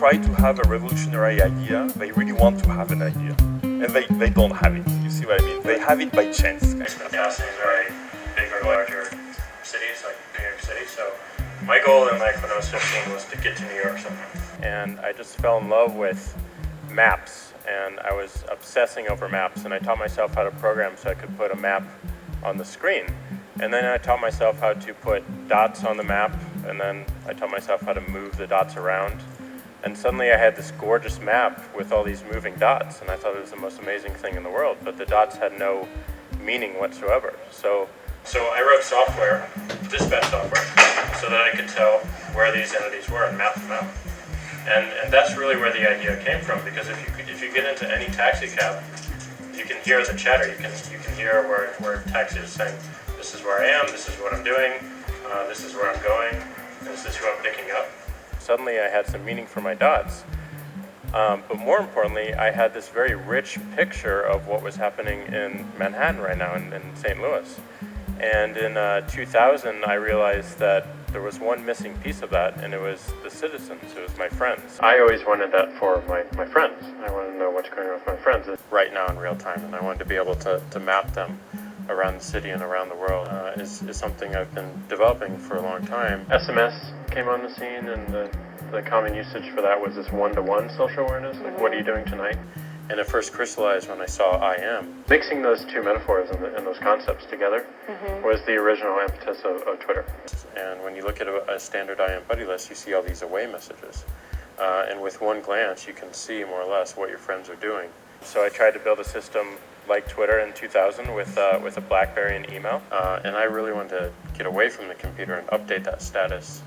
try to have a revolutionary idea, they really want to have an idea. And they don't have it. You see what I mean? They have it by chance. Austin is very big or larger cities, like New York City. So my goal in life when I was 15 was to get to New York somehow. And I just fell in love with maps, and I was obsessing over maps, and I taught myself how to program so I could put a map on the screen. And then I taught myself how to put dots on the map, and then I taught myself how to move the dots around. And suddenly I had this gorgeous map with all these moving dots, and I thought it was the most amazing thing in the world, but the dots had no meaning whatsoever. So I wrote software, dispatch software, so that I could tell where these entities were and map them out. And that's really where the idea came from, because if you get into any taxi cab, you can hear the chatter. You can hear where taxi is saying, this is where I am, this is what I'm doing, this is where I'm going, this is who I'm picking up. Suddenly I had some meaning for my dots, but more importantly, I had this very rich picture of what was happening in Manhattan right now, in St. Louis. And in 2000, I realized that there was one missing piece of that, and it was the citizens, it was my friends. I always wanted that for my friends. I wanted to know what's going on with my friends right now in real time, and I wanted to be able to map them around the city and around the world. Is something I've been developing for a long time. SMS came on the scene, and the common usage for that was this one-to-one social awareness, like what are you doing tonight? And it first crystallized when I saw I am. Mixing those two metaphors and those concepts together was the original impetus of Twitter. And when you look at a standard I am buddy list, you see all these away messages. And with one glance, you can see more or less what your friends are doing. So I tried to build a system like Twitter in 2000 with a BlackBerry and email. And I really wanted to get away from the computer and update that status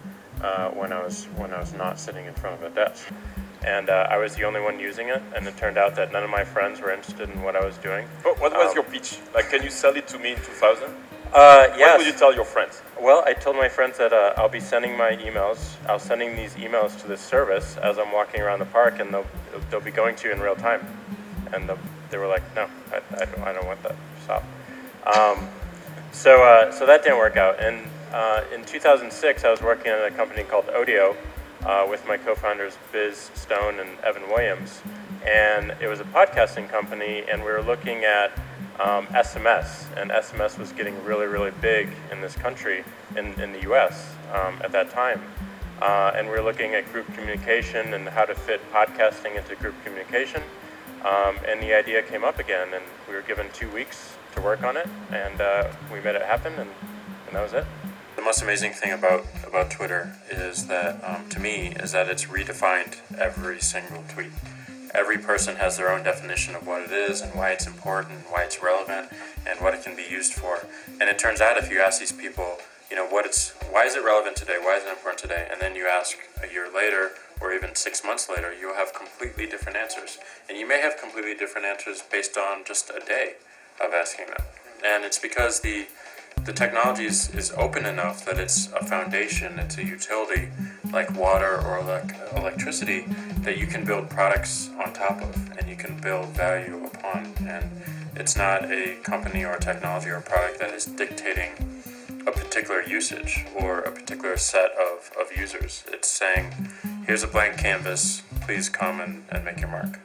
when I was not sitting in front of a desk. And I was the only one using it, and it turned out that none of my friends were interested in what I was doing. But what was your pitch? Like, can you sell it to me in 2000? Yes. What would you tell your friends? Well, I told my friends that I'll be sending my emails. I'll sending these emails to this service as I'm walking around the park, and they'll be going to you in real time. And they were like, no, I don't want that. Stop. So that didn't work out. And in 2006, I was working at a company called Odeo with my co-founders Biz Stone and Evan Williams. And it was a podcasting company, and we were looking at SMS, and SMS was getting really, really big in this country, in the US at that time. And we were looking at group communication and how to fit podcasting into group communication. And the idea came up again, and we were given 2 weeks to work on it, and we made it happen, and that was it. The most amazing thing about Twitter is that, to me, is that it's redefined every single tweet. Every person has their own definition of what it is and why it's important, why it's relevant, and what it can be used for. And it turns out if you ask these people, why is it relevant today, why is it important today, and then you ask a year later or even 6 months later, you'll have completely different answers. And you may have completely different answers based on just a day of asking them. And it's because the technology is open enough that it's a foundation, it's a utility like water or electricity that you can build products on top of and you can build value upon. And it's not a company or a technology or a product that is dictating a particular usage or a particular set of users. It's saying, here's a blank canvas, please come and make your mark.